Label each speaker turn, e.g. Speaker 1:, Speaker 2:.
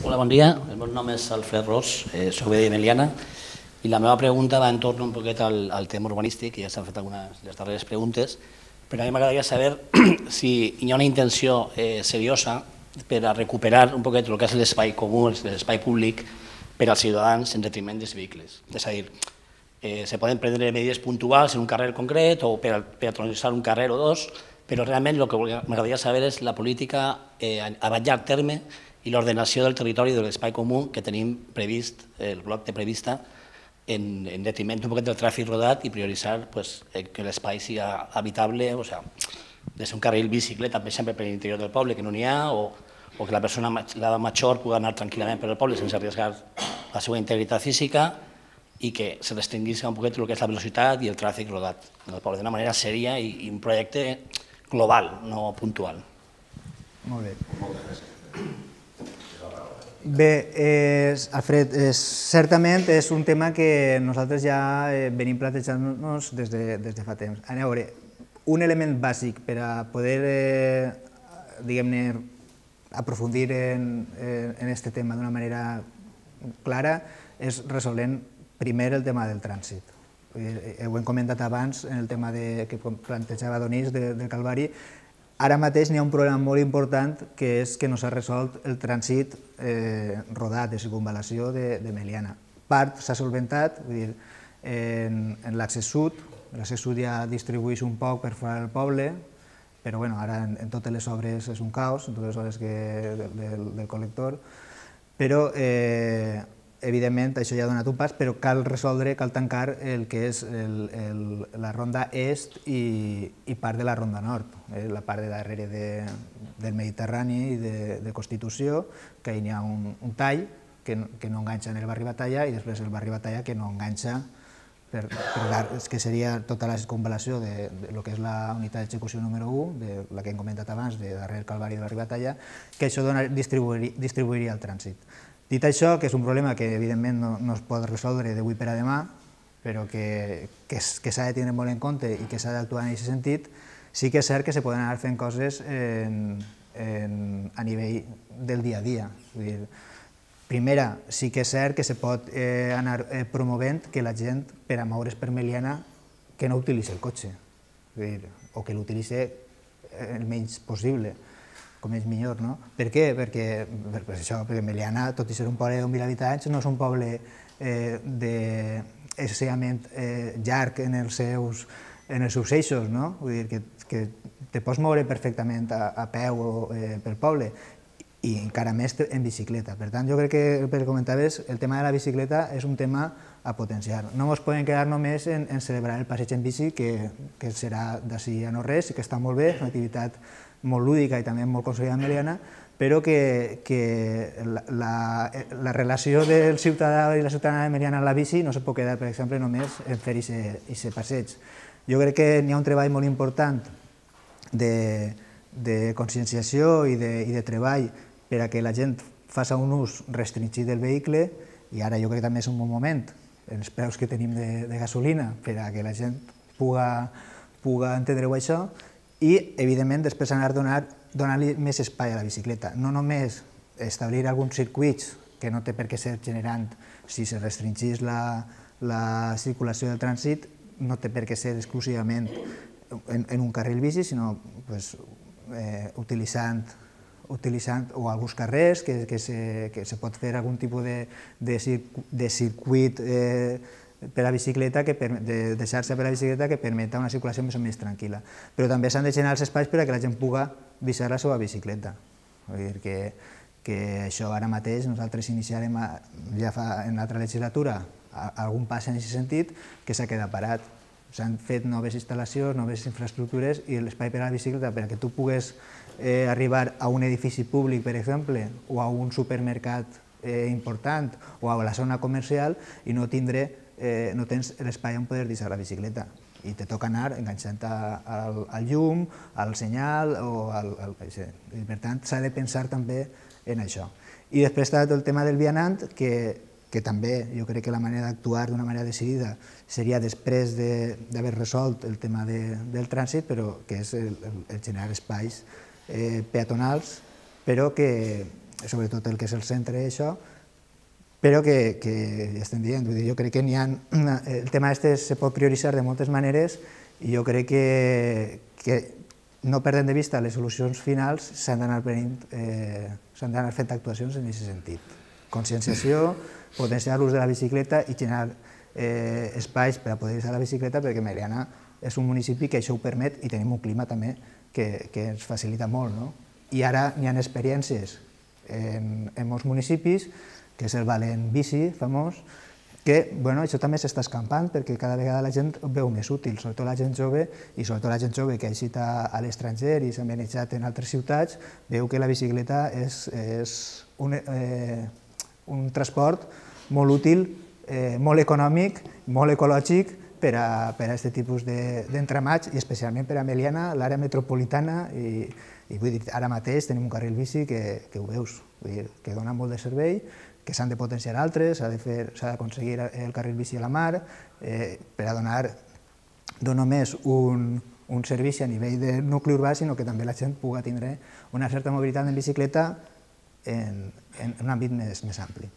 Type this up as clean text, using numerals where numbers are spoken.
Speaker 1: Hola, bon dia. El meu nom és Alfred Ros, soc de Meliana, i la meva pregunta va entorn un poquet al tema urbanístic, i ja s'han fet algunes de les darreres preguntes, però a mi m'agradaria saber si hi ha una intenció seriosa per a recuperar un poquet el que és l'espai comú, l'espai públic, per als ciutadans en detriment dels vehicles. És a dir, se poden prendre mesures puntuals en un carrer concret o per peatonalitzar un carrer o dos, però realment el que m'agradaria saber és la política a llarg terme i l'ordenació del territori de l'espai comú que tenim previst, el bloc té prevista, en detriment un poquet del tràfic rodat i prioritzar que l'espai sigui habitable, o sigui, de ser un carril bicicleta, per exemple, per l'interior del poble, que no n'hi ha, o que la persona, l'edat major, pugui anar tranquil·lament per el poble sense arriesgar la seva integritat física i que se restringís un poquet el que és la velocitat i el tràfic rodat en el poble, d'una manera sèria i un projecte global, no puntual.
Speaker 2: Molt bé. Bé, Alfred, certament és un tema que nosaltres ja venim plantejant-nos des de fa temps. A veure, un element bàsic per a poder, diguem-ne, aprofundir en aquest tema d'una manera clara és resolent primer el tema del trànsit. Ho hem comentat abans en el tema que plantejava Donís del Calvari. Ara mateix n'hi ha un problema molt important, que és que no s'ha resolt el trànsit rodat de circunvalació de Meliana. Part s'ha solventat, en l'accés sud. L'accés sud ja distribueix un poc per fora del poble, però ara en totes les obres és un caos, en totes les obres del col·lector. Però, evidentment, això ja ha donat un pas, però cal resoldre, cal tancar el que és la ronda est i part de la ronda nord, la part de darrere del Mediterrani i de Constitució, que hi ha un tall que no enganxa en el barri Batalla i després el barri Batalla que no enganxa, que seria tota la circunvalació del que és la unitat d'execució número 1, de la que hem comentat abans, de darrere el Calvari i del barri Batalla, que això distribuiria el trànsit. Dit això, que és un problema que evidentment no es pot resoldre d'avui per a demà, però que s'ha de tenir molt en compte i que s'ha d'actuar en aquest sentit, sí que és cert que se poden anar fent coses a nivell del dia a dia. Primera, sí que és cert que se pot anar promovent que la gent per a moure's per Meliana que no utilitzi el cotxe, o que l'utilitzi el menys possible, com és millor, no? Per què? Perquè Meliana, tot i ser un poble de 1.000 habitants, no és un poble excessivament llarg en els seus eixos, no? Vull dir que te pots moure perfectament a peu pel poble i encara més en bicicleta. Per tant, jo crec que, pel que comentaves, el tema de la bicicleta és un tema a potenciar. No ens podem quedar només en celebrar el passeig en bici, que serà d'ací a no res, que està molt bé, és una activitat molt lúdica i també molt consolidada en Meliana, però que la relació del ciutadà i la ciutadana de Meliana amb la bici no se pot quedar, per exemple, només en fer aquest passeig. Jo crec que n'hi ha un treball molt important de conscienciació i de treball per a que la gent faci un ús restringit del vehicle, i ara jo crec que també és un bon moment, els preus que tenim de gasolina, per a que la gent pugui entendre-ho això, i, evidentment, després anar donant-li més espai a la bicicleta. No només establir alguns circuits que no té per què ser generant, si se restringís la circulació del trànsit, no té per què ser exclusivament en un carril bici, sinó utilitzant alguns carrers, que se pot fer algun tipus de circuit per a bicicleta, de xarxa per a bicicleta que permeta una circulació més o menys tranquil·la. Però també s'han de generar els espais per a que la gent pugui visar la seva bicicleta. Vull dir que això ara mateix nosaltres iniciarem ja en l'altra legislatura algun pas en aquest sentit que s'ha quedat parat. S'han fet noves instal·lacions, noves infraestructures i l'espai per a la bicicleta per a que tu puguis arribar a un edifici públic, per exemple, o a un supermercat important o a la zona comercial i no tens l'espai on poder deixar la bicicleta i te toca anar enganxant al llum, al senyal i per tant s'ha de pensar també en això. I després està tot el tema del vianant, que també jo crec que la manera d'actuar d'una manera decidida seria després d'haver resolt el tema del trànsit, però que és el generar espais peatonals, però que sobretot el que és el centre i això, però que ja estem dient, jo crec que el tema este se pot prioritzar de moltes maneres i jo crec que no perdent de vista les solucions finals s'han d'anar fent actuacions en aquest sentit. Conscienciació, potenciar l'ús de la bicicleta i generar espais per a poder usar la bicicleta, perquè Meliana és un municipi que això ho permet i tenim un clima també que ens facilita molt. I ara hi ha experiències en molts municipis, que és el Valent Bici famós, que això també s'està escampant perquè cada vegada la gent ho veu més útil, sobretot la gent jove, i sobretot la gent jove que ha eixit a l'estranger i s'ha manejat en altres ciutats, veu que la bicicleta és un transport molt útil, molt econòmic, molt ecològic per a aquest tipus d'entramats i especialment per a Meliana, l'àrea metropolitana, i vull dir, ara mateix tenim un carril bici que ho veus, que dona molt de servei, que s'han de potenciar altres, s'ha d'aconseguir el carril bici a la mar per a donar no només un servici a nivell de nucli urbà, sinó que també la gent pugui tindre una certa mobilitat en bicicleta en un àmbit més ampli.